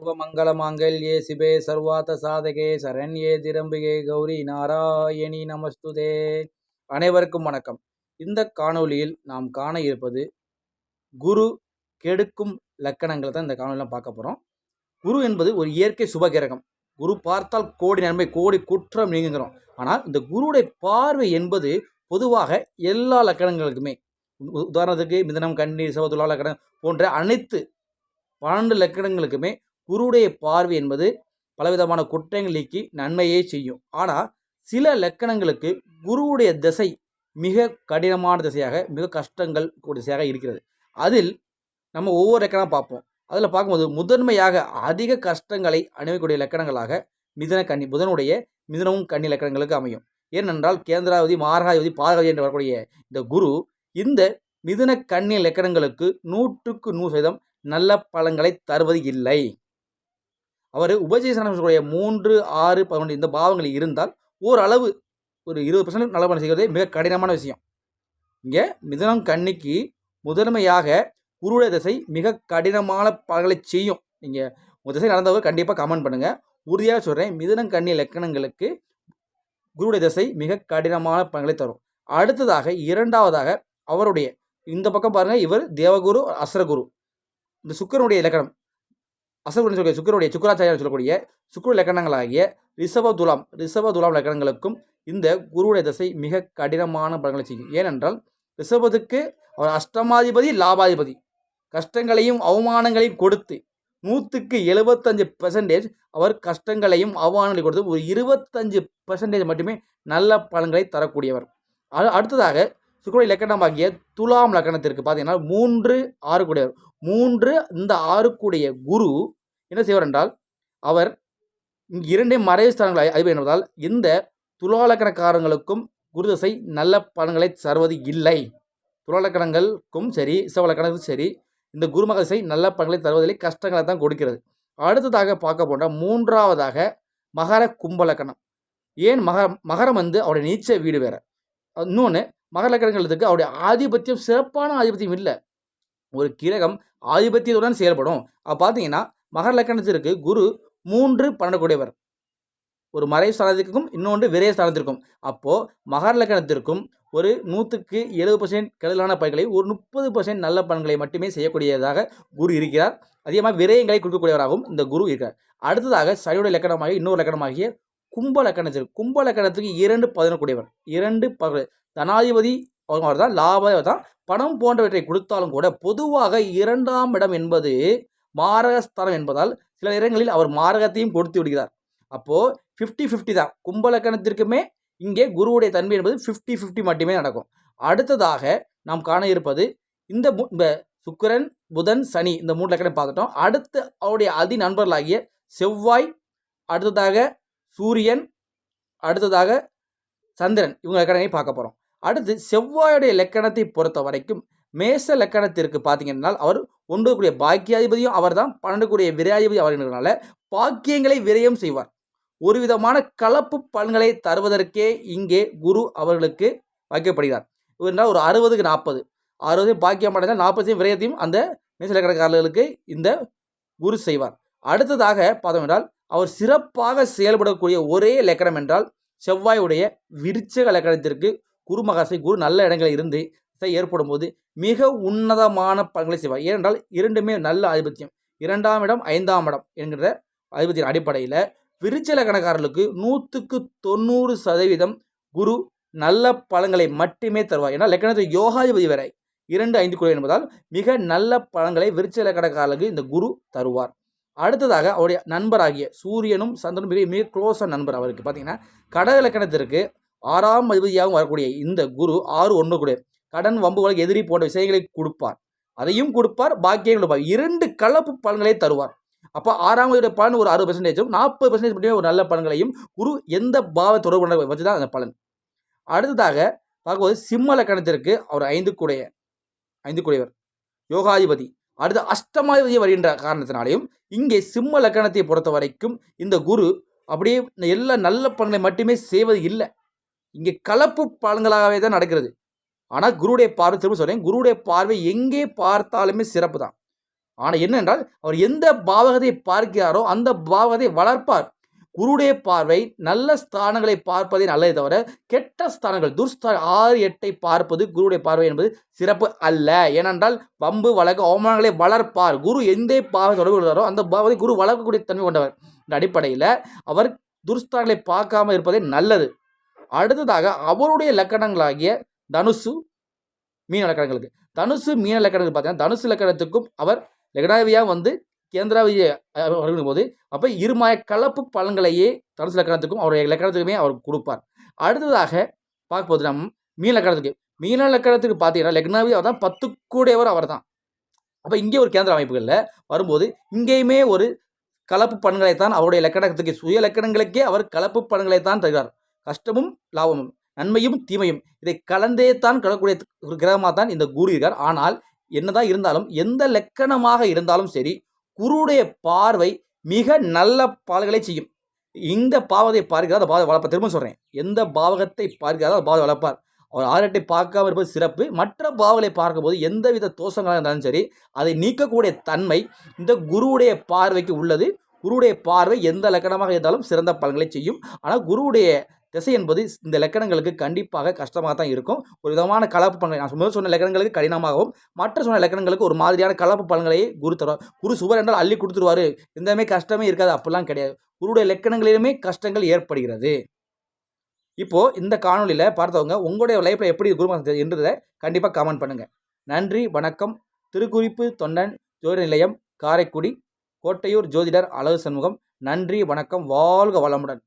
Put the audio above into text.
सर्वमङ्गलमाङ्गल्ये शिवे सर्वार्थसाधके சரண்யே திரம்பிகே கௌரி நாராயணி நமஸ்துதே. அனைவருக்கும் வணக்கம். இந்த காணொளியில் நாம் காண இருப்பது குரு கெடுக்கும் லக்கணங்களை தான் இந்த காணொலியில் பார்க்க போகிறோம். குரு என்பது ஒரு இயற்கை சுபகிரகம். குரு பார்த்தால் கோடி நன்மை கோடி குற்றம் நீங்குகிறோம். ஆனால் இந்த குருவுடைய பார்வை என்பது பொதுவாக எல்லா லக்கணங்களுக்குமே, உதாரணத்துக்கு மிதனம், கன்னி, ரிஷப, துலா லக்கணம் போன்ற அனைத்து 12 லக்கணங்களுக்குமே குருவுடைய பார்வை என்பது பலவிதமான குற்றங்கள் நீக்கி நன்மையே செய்யும். ஆனால் சில லக்கணங்களுக்கு குருவுடைய திசை மிக கடினமான திசையாக, மிக கஷ்டங்கள் திசையாக இருக்கிறது. அதில் நம்ம ஒவ்வொரு லக்கணம் பார்ப்போம். அதில் பார்க்கும்போது முதன்மையாக அதிக கஷ்டங்களை அணியக்கூடிய லக்கணங்களாக மிதன, கன்னி, புதனுடைய மிதனமும் கன்னி லக்கணங்களுக்கு அமையும். ஏனென்றால் கேந்திராவதி, மாரகாதிபதி, பாதகாதி என்று வரக்கூடிய இந்த குரு இந்த மிதுன கன்னி லக்கணங்களுக்கு 100க்கு 100% நல்ல பலன்களை தருவது இல்லை. அவர் உபஜயசனம் 3, 6, 11 இந்த பாவங்கள் இருந்தால் ஓரளவு ஒரு 20% நல்ல பலன் செய்வதே மிக கடினமான விஷயம். இங்கே மிதுனம் கன்னிக்கு முதன்மையாக குருவுடைய திசை மிக கடினமான பலன்களை செய்யும். நீங்கள் உங்கள் திசை நடந்தவர் கண்டிப்பாக கமெண்ட் பண்ணுங்கள். உறுதியாக சொல்கிறேன், மிதுனம் கன்னி லக்கணங்களுக்கு குருவுடைய திசை மிக கடினமான பலன்களை தரும். அடுத்ததாக இரண்டாவதாக அவருடைய இந்த பக்கம் பாருங்கள், இவர் தேவகுரு, அசுரகுரு. இந்த சுக்கரனுடைய இலக்கணம் அசுரகுரு சொல்லக்கூடிய சுக்கரனுடைய சுக்கராச்சாரியார் சொல்லக்கூடிய சுக்கர இலக்கணங்களாகிய ரிஷப துலாம் இலக்கணங்களுக்கும் இந்த குருவுடைய திசை மிக கடினமான பலன்களை செய்யும். ஏனென்றால் ரிஷபத்துக்கு அவர் அஷ்டமாதிபதி, லாபாதிபதி. கஷ்டங்களையும் அவமானங்களையும் கொடுத்து 100க்கு 75% அவர் கஷ்டங்களையும் அவமானங்களையும் கொடுத்து ஒரு 25% மட்டுமே நல்ல பலன்களை தரக்கூடியவர். அடுத்ததாக சுக்கிர இலக்கணமாகிய துலாம் லக்கணத்திற்கு பார்த்தீங்கன்னா 3, 6 கூடியவர். 3 இந்த 6 கூடிய குரு என்ன செய்வார் என்றால், அவர் 2 மறைவு ஸ்தானங்களை அதிபதி என்பதால் இந்த துலா லக்கணக்காரங்களுக்கும் குரு தசை நல்ல பலன்களை தருவது இல்லை. துலா லக்கணங்களுக்கும் சரி, ரிஷப லக்கணத்துக்கும் சரி, இந்த குருமக திசை நல்ல பலன்களை தருவதில்லை, கஷ்டங்களை தான் கொடுக்கிறது. அடுத்ததாக பார்க்க போனால் மூன்றாவதாக மகர கும்ப லக்கணம். ஏன் மகரம் அவருடைய நீச்ச வீடு வேற. இன்னொன்று மகர லக்கணங்களுக்கு அவருடைய ஆதிபத்தியம் சிறப்பான ஆதிபத்தியம் இல்லை. ஒரு கிரகம் ஆதிபத்தியத்துடன் செயல்படும். பார்த்தீங்கன்னா மகர லக்கணத்திற்கு குரு 3, 12 கூடியவர். ஒரு மறைவு ஸ்தானத்திற்கும் இன்னொன்று விரைய ஸ்தானத்திற்கும். அப்போது மகர லக்கணத்திற்கும் ஒரு 100க்கு 70% கெடுதலான பலன்களை, ஒரு 30% நல்ல பலன்களை மட்டுமே செய்யக்கூடியதாக குரு இருக்கிறார். அதிகமாக விரயங்களை கொடுக்கக்கூடியவராகவும் இந்த குரு இருக்கிறார். அடுத்ததாக சனியுடைய லக்கணமாகிய இன்னொரு லக்கணமாகிய கும்ப லக்கணத்துக்கு 2, 11 கூடியவர். 2, 11 தனாதிபதி அவர் தான், லாபாதிபதி தான். பணம் போன்றவற்றை கொடுத்தாலும் கூட பொதுவாக 2ஆம் இடம் என்பது மாரகஸ்தானம் என்பதால் சில நேரங்களில் அவர் மாரகத்தையும் கொடுத்து விடுகிறார். அப்போது 50-50 தான். கும்ப லக்கணத்திற்குமே இங்கே குருவுடைய தன்மை என்பது 50-50 மட்டுமே நடக்கும். அடுத்ததாக நாம் காண இருப்பது இந்த சுக்கிரன், புதன், சனி இந்த 3 லக்கணம் பார்த்துட்டோம். அடுத்து அவருடைய அதி நண்பர்களாகிய செவ்வாய், அடுத்ததாக சூரியன், அடுத்ததாக சந்திரன், இவங்க லக்கணங்களை பார்க்க போகிறோம். அடுத்து செவ்வாயுடைய லக்கணத்தை பொறுத்த வரைக்கும் மேச லக்கணத்திற்கு பார்த்தீங்கன்னா அவர் 9 கூடிய பாக்கியாதிபதியும் அவர் தான், 12 கூடிய விரையாதிபதி அவர்களால பாக்கியங்களை விரயம் செய்வார். ஒரு விதமான கலப்பு பலன்களை தருவதற்கே இங்கே குரு அவர்களுக்கு வைக்கப்படுகிறார். என்றால் ஒரு 60க்கு 40, 60 பாக்கியம் அடைந்தால் 40 விரயத்தையும் அந்த மேச லக்கணக்காரர்களுக்கு இந்த குரு செய்வார். அடுத்ததாக பார்த்தோம் என்றால் அவர் சிறப்பாக செயல்படக்கூடிய ஒரே லக்கணம் என்றால் செவ்வாயுடைய விருச்சிக லக்கணத்திற்கு குரு மகாசை குரு நல்ல இடங்களில் இருந்து ஏற்படும் போது மிக உன்னதமான பலன்களை செய்வார். ஏனென்றால் இரண்டுமே நல்ல ஆதிபத்தியம். 2ஆம் இடம், 5ஆம் இடம் என்கிற ஆதிபத்தியின் அடிப்படையில் விருச்சிக லக்கணக்காரர்களுக்கு 100க்கு 90% குரு நல்ல பலன்களை மட்டுமே தருவார். ஏன்னா லக்கணத்தில் யோகாதிபதி வரை 2, 5 கூடிய என்பதால் மிக நல்ல பலன்களை விருச்சிக லக்கணக்காரர்களுக்கு இந்த குரு தருவார். அடுத்ததாக அவருடைய நண்பராகிய சூரியனும் சந்திரனும் மிக க்ளோஸான நண்பர் அவருக்கு. பார்த்தீங்கன்னா கடக லக்கணத்திற்கு 6ஆம் அதிபதியாகவும் வரக்கூடிய இந்த குரு 6, 1 கூடிய கடன், வம்பு, வழக்கு, எதிரி போன்ற விஷயங்களை கொடுப்பார். அதையும் கொடுப்பார், பாக்கியம் கொடுப்பார். 2 கலப்பு பலன்களை தருவார். அப்போ 6ஆம் அதிபதியுடைய பலன் ஒரு 60%, 40% மட்டுமே ஒரு நல்ல பலன்களையும் குரு எந்த பாவ தொடர்பு வச்சு தான் அந்த பலன். அடுத்ததாக பார்க்கும்போது சிம்ம லக்கணத்திற்கு அவர் 5 கூடியவர் யோகாதிபதி. அடுத்து அஷ்டமாதிபதி வருகின்ற காரணத்தினாலையும் இங்கே சிம்ம லக்கணத்தை பொறுத்த வரைக்கும் இந்த குரு அப்படியே எல்லா நல்ல பலன்களை மட்டுமே செய்வது இல்லை. இங்கே கலப்பு பலன்களாகவே தான் நடக்கிறது. ஆனால் குருவுடைய பார்வை, திரும்ப சொல்கிறேன், குருவுடைய பார்வை எங்கே பார்த்தாலுமே சிறப்பு தான். ஆனால் என்னென்றால் அவர் எந்த பாவகத்தை பார்க்கிறாரோ அந்த பாவகத்தை வளர்ப்பார். குருடைய பார்வை நல்ல ஸ்தானங்களை பார்ப்பதே நல்லதே தவிர கெட்ட ஸ்தானங்கள் துர்ஸ்தான 6, 8 பார்ப்பது குருடைய பார்வை என்பது சிறப்பு அல்ல. ஏனென்றால் வம்பு வழக்கு அவமானங்களை வளர்ப்பார். குரு எந்த பாவத்தை தொடர்பு கொள்கிறாரோ அந்த பாவத்தை குரு வளர்க்கக்கூடிய தன்மை கொண்டவர். இந்த அடிப்படையில் அவர் துர்ஸ்தானங்களை பார்க்காம இருப்பதே நல்லது. அடுத்ததாக அவருடைய லக்கணங்களாகிய தனுசு மீன லக்கணங்களுக்கு தனுசு மீன லக்கணங்கள் பார்த்தீங்கன்னா தனுசு லக்கணத்துக்கும் அவர் லக்னாதிபதியாக கேந்திராவிதியை வருகிற போது அப்போ இருமாய கலப்பு பலன்களையே தனுசு லக்கணத்துக்கும் அவருடைய லக்கணத்துக்குமே அவர் கொடுப்பார். அடுத்ததாக பார்க்கும்போது மீன லக்கணத்துக்கு பார்த்தீங்கன்னா லக்னாதிபதி அவர் தான் 10 கூடையவர் அவர் தான். அப்போ இங்கே ஒரு கேந்திர அமைப்புகளில் வரும்போது இங்கேயுமே ஒரு கலப்பு பலன்களைத்தான் அவருடைய லக்கணத்துக்கு சுய லக்கணங்களுக்கே அவர் கலப்பு பலன்களைத்தான் தருகிறார். கஷ்டமும் லாபமும் நன்மையும் தீமையும் இதை கலந்தே தான் கடக்கூடிய ஒரு கிரகமாக தான் இந்த குரு இருக்கார். ஆனால் என்னதான் இருந்தாலும் எந்த லக்கணமாக இருந்தாலும் சரி குருடைய பார்வை மிக நல்ல பலன்களை செய்யும். இந்த பாவத்தை பார்க்கிறார் அந்த பாவத்தை வளர்ப்பார். திரும்ப சொல்கிறேன், எந்த பாவகத்தை பார்க்கிறாரோ அந்த பாவத்தை வளர்ப்பார். அவர் 6, 8 பார்க்காம இருப்பது சிறப்பு. மற்ற பாவங்களை பார்க்கும்போது எந்தவித தோஷங்களாக இருந்தாலும் சரி அதை நீக்கக்கூடிய தன்மை இந்த குருவுடைய பார்வைக்கு உள்ளது. குருவுடைய பார்வை எந்த லக்கணமாக இருந்தாலும் சிறந்த பலன்களை செய்யும். ஆனால் குருவுடைய திசை என்பது இந்த லக்கணங்களுக்கு கண்டிப்பாக கஷ்டமாக தான் இருக்கும். ஒரு விதமான கலப்பு பலன்களை நான் முதல் சொன்ன லக்கணங்களுக்கு கடினமாகவும் மற்ற சொன்ன லக்கணங்களுக்கு ஒரு மாதிரியான கலப்பு பலன்களையே குரு தருவார். குரு சுவர் என்றால் அள்ளி கொடுத்துருவார், எந்தமே கஷ்டமே இருக்காது, அப்படிலாம் கிடையாது. குருடைய லக்கணங்களிலுமே கஷ்டங்கள் ஏற்படுகிறது. இப்போது இந்த காணொலியில் பார்த்தவங்க உங்களுடைய லைஃப்பில் எப்படி குரு மாதம் என்றதை கண்டிப்பாக கமெண்ட் பண்ணுங்கள். நன்றி, வணக்கம். திருக்குறிப்பு தொண்டன் ஜோதிட நிலையம், காரைக்குடி, கோட்டையூர் ஜோதிடர் அழகு சண்முகம். நன்றி, வணக்கம். வாழ்க வளமுடன்.